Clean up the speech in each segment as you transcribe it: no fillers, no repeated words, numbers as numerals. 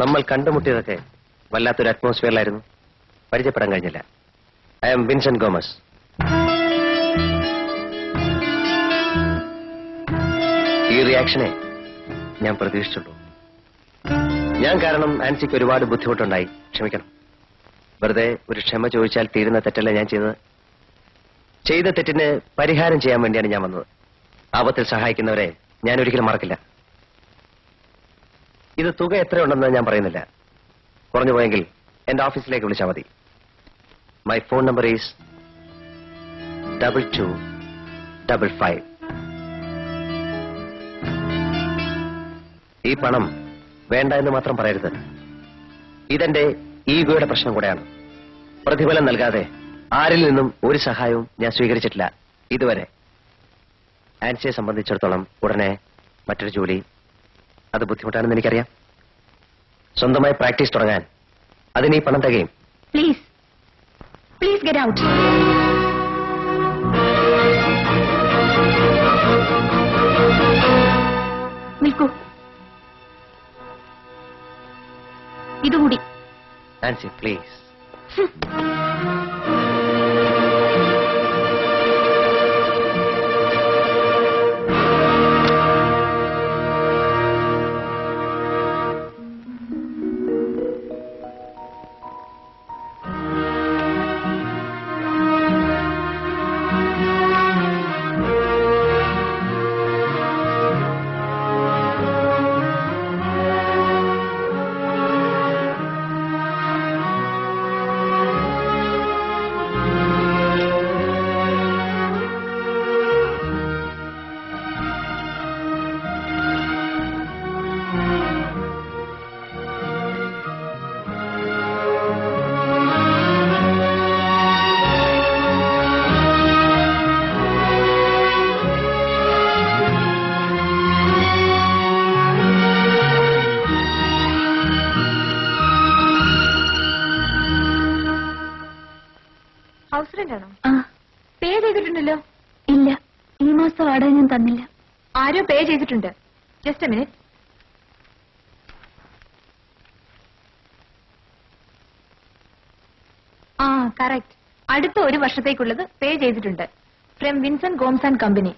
നമ്മൾ കണ്ടുമുട്ടിയതൊക്കെ വല്ലാത്തൊരു അറ്റ്മോസ്ഫിയറിലായിരുന്നു. പരിചയപ്പെടാൻ കഴിഞ്ഞില്ല. I am Vincent Gomez. ഈ റിയാക്ഷനെ ഞാൻ പ്രതീക്ഷിച്ചുള്ളൂ. ഞാൻ കാരണം ആൻസിക്ക് ഒരുപാട് ബുദ്ധിമുട്ടുണ്ടായി. ക്ഷമിക്കണം. വെറുതെ ഒരു ക്ഷമ ചോദിച്ചാൽ തീരുന്ന തെറ്റല്ല ഞാൻ ചെയ്തത്. ചെയ്ത തെറ്റിന് പരിഹാരം ചെയ്യാൻ വേണ്ടിയാണ് ഞാൻ വന്നത്. ആപത്തിൽ സഹായിക്കുന്നവരെ ഞാൻ ഒരിക്കലും മറക്കില്ല. ഇത് തുക എത്രയുണ്ടെന്ന് ഞാൻ പറയുന്നില്ല. കുറഞ്ഞു പോയെങ്കിൽ എന്റെ ഓഫീസിലേക്ക് വിളിച്ചാൽ മതി. My phone number is 2255. ഈ പണം വേണ്ട എന്ന് മാത്രം പറയരുത്. ഇതെന്റെ ഈഗോയുടെ പ്രശ്നം കൂടെയാണ്. പ്രതിഫലം നൽകാതെ ആരിൽ നിന്നും ഒരു സഹായവും ഞാൻ സ്വീകരിച്ചിട്ടില്ല ഇതുവരെ. ആൻസിയെ സംബന്ധിച്ചിടത്തോളം ഉടനെ മറ്റൊരു ജോലി അത് ബുദ്ധിമുട്ടാണെന്ന് എനിക്കറിയാം. സ്വന്തമായി പ്രാക്ടീസ് തുടങ്ങാൻ അതിന് ഈ പണം തികയും. Please please get out. നിൽക്കൂ. ഇതുകൂടി. ആൻസി പ്ലീസ്. ഹൗസ് റെന്റ് ആണോ? പേ ചെയ്തിട്ടുണ്ടല്ലോ? ഇല്ല, ഈ മാസം വാടക ഞാൻ തന്നില്ല. ആരോ പേ ചെയ്തിട്ടുണ്ട്. Just A minute. കറക്റ്റ്. അടുത്ത ഒരു വർഷത്തേക്കുള്ളത് പേ ചെയ്തിട്ടുണ്ട്. From Vincent Gomes and company.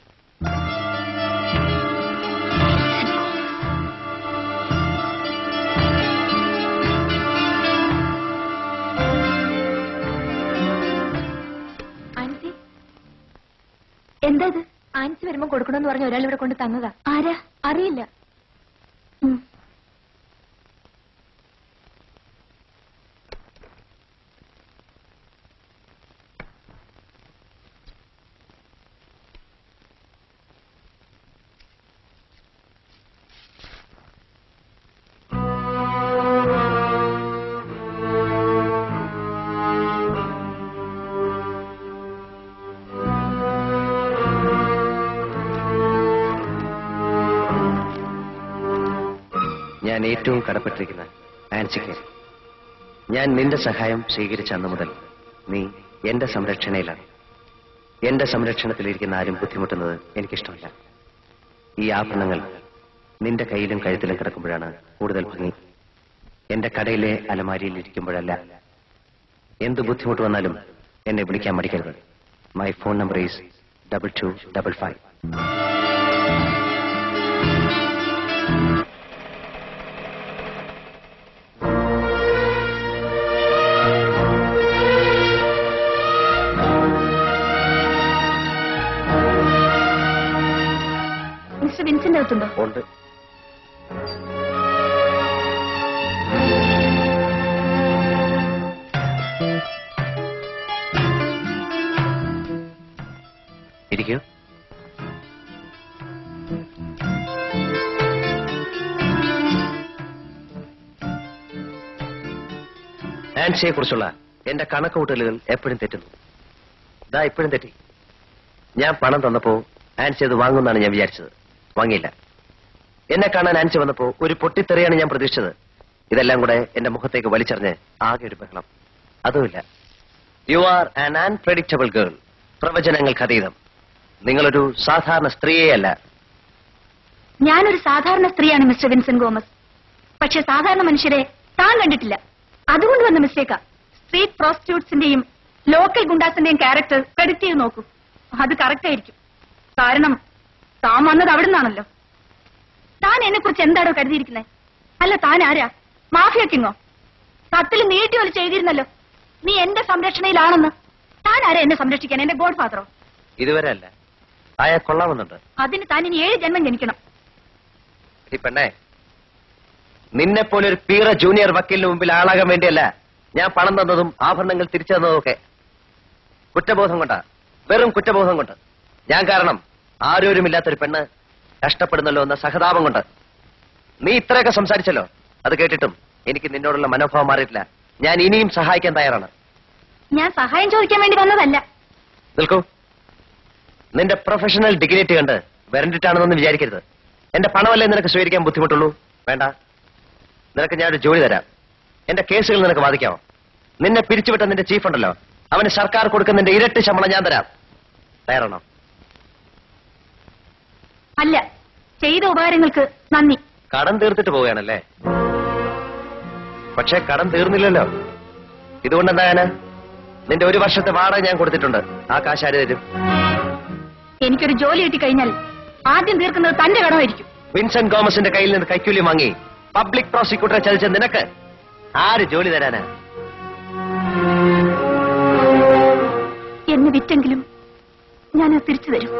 എന്താ ഇത്? ആൻസി വരുമ്പോ കൊടുക്കണമെന്ന് പറഞ്ഞ ഒരാൾ ഇവിടെ കൊണ്ട് തന്നതാ. ആരാ? അറിയില്ല. ഞാൻ ഏറ്റവും കടപ്പെട്ടിരിക്കുന്ന ആൻസിക്ക്. ഞാൻ നിന്റെ സഹായം സ്വീകരിച്ച അന്നു മുതൽ നീ എന്റെ സംരക്ഷണയിലാണ്. എന്റെ സംരക്ഷണത്തിലിരിക്കുന്ന ആരും ബുദ്ധിമുട്ടുന്നത് എനിക്കിഷ്ടമല്ല. ഈ ആഭരണങ്ങൾ നിന്റെ കയ്യിലും കഴുത്തിലും കിടക്കുമ്പോഴാണ് കൂടുതൽ ഭംഗി. എന്റെ കടയിലെ അലമാരിയിൽ ഇരിക്കുമ്പോഴല്ല. എന്ത് ബുദ്ധിമുട്ട് വന്നാലും എന്നെ വിളിക്കാൻ മടിക്കരുത്. My phone number is 2255. Mister Vincent അകത്തുണ്ടോ? ഉണ്ട്. ഇരിക്കൂ. ആൻസിയെ കുറിച്ചുള്ള എന്റെ കണക്കുകൂട്ടലുകൾ എപ്പോഴും തെറ്റുന്നു. ഇതാ ഇപ്പോഴും തെറ്റി. ഞാൻ പണം തന്നപ്പോ ആൻസി അത് വാങ്ങുമെന്നാണ് ഞാൻ വിചാരിച്ചത്. വാങ്ങിയില്ല. എന്നെ കാണാൻ ആൻസി വന്നപ്പോ ഒരു പൊട്ടിത്തെറിയാണ് ഞാൻ പ്രതീക്ഷിച്ചത്. ഇതെല്ലാം കൂടെ എന്റെ മുഖത്തേക്ക് വലിച്ചെറിഞ്ഞ് ആകെ ഒരു ബഹളം. അതുമില്ല. You are an unpredictable girl. പ്രവചനങ്ങൾക്ക് അതീതം. നിങ്ങളൊരു സാധാരണ സ്ത്രീയേ അല്ല. ഞാനൊരു സാധാരണ സ്ത്രീയാണ് മിസ്റ്റർ വിൻസെന്റ് ഗോമസ്. പക്ഷെ സാധാരണ മനുഷ്യരെ താൻ കണ്ടിട്ടില്ല. അതുകൊണ്ട് വന്ന മിസ്റ്റേക്കാ. സ്ട്രീറ്റ് പ്രോസ്റ്റിറ്റ്യൂട്ട്സിന്റെയും ലോക്കൽ ഗുണ്ടാസിന്റെയും ക്യാരക്ടർ ക്രെഡിറ്റ് ചെയ്ത് നോക്കൂ. അത് കറക്റ്റ് ആയിരിക്കും. കാരണം താൻ വന്നത് അവിടെ നിന്നാണല്ലോ. താൻ എന്നെ കുറിച്ച് എന്താണോ കരുതിയിരിക്കുന്നത്? അല്ല, താൻ ആരാ? മാഫിയ കിങ്ങോ? കത്തിൽ നീട്ടി വലിച്ച് എഴുതിയിരുന്നല്ലോ നീ എന്റെ സംരക്ഷണയിലാണെന്ന്. താൻ ആരാ എന്നെ സംരക്ഷിക്കാൻ? എന്റെ ഗോഡ് ഫാദറോ? ഇതുവരെ അല്ല, ആയാ കൊള്ളാമെന്നുണ്ട്. അതിന് താൻ ഇനി 7 ജന്മം ജനിക്കണം. ഈ പെണ്ണെ, നിന്നെ പോലെ ഒരു പീറ ജൂനിയർ വക്കീലിന് മുമ്പിൽ ആളാകാൻ വേണ്ടിയല്ല ഞാൻ പണം തന്നതും ആഭരണങ്ങൾ തിരിച്ചു തന്നതും ഒക്കെ. കുറ്റബോധം കൊണ്ടാ, വെറും കുറ്റബോധം കൊണ്ട്. ഞാൻ കാരണം ആരോരുമില്ലാത്തൊരു പെണ്ണ് കഷ്ടപ്പെടുന്നല്ലോ എന്ന സഹതാപം കൊണ്ട്. നീ ഇത്രയൊക്കെ സംസാരിച്ചല്ലോ, അത് കേട്ടിട്ടും എനിക്ക് നിന്നോടുള്ള മനോഭാവം മാറിയിട്ടില്ല. ഞാൻ ഇനിയും സഹായിക്കാൻ തയ്യാറാണ്. ഞാൻ സഹായം ചോദിക്കാൻ വേണ്ടി വന്നതല്ല. നിൽക്കൂ. നിന്റെ പ്രൊഫഷണൽ ഡിഗ്നിറ്റി കണ്ട് വരണ്ടിട്ടാണെന്നൊന്നും വിചാരിക്കരുത്. എന്റെ പണമല്ലേ നിനക്ക് സ്വീകരിക്കാൻ ബുദ്ധിമുട്ടുള്ളൂ? വേണ്ട, നിനക്ക് ഞാനൊരു ജോലി തരാം. എന്റെ കേസുകൾ നിനക്ക് വാദിക്കാമോ? നിന്നെ പിരിച്ചുവിട്ട നിന്റെ ചീഫ് ഉണ്ടല്ലോ, അവന് സർക്കാർ കൊടുക്കുന്നതിന്റെ ഇരട്ടി ശമ്പളം ഞാൻ തരാം. തയ്യാറാണോ? അല്ല, ചെയ്ത ഉപകാരങ്ങൾക്ക് നന്ദി. കടം തീർത്തിട്ട് പോവുകയാണല്ലേ? പക്ഷെ കടം തീർന്നില്ലല്ലോ. ഇതുകൊണ്ടെന്താ ഞാന് നിന്റെ 1 വർഷത്തെ വാടക ഞാൻ കൊടുത്തിട്ടുണ്ട്. ആ കാശ് ആര് തരും? എനിക്കൊരു ജോലി കിട്ടിക്കഴിഞ്ഞാൽ ആദ്യം തീർക്കുന്നത് തന്റെ കടമായിരിക്കും. വിൻസെന്റ് ഗോമസിന്റെ കയ്യിൽ നിന്ന് കൈക്കൂലി വാങ്ങി പബ്ലിക് പ്രോസിക്യൂട്ടറെ ചതിച്ച നിനക്ക് ആര് ജോലി തരാനാ? എന്നെ വിറ്റെങ്കിലും ഞാനത് തിരിച്ചു തരും.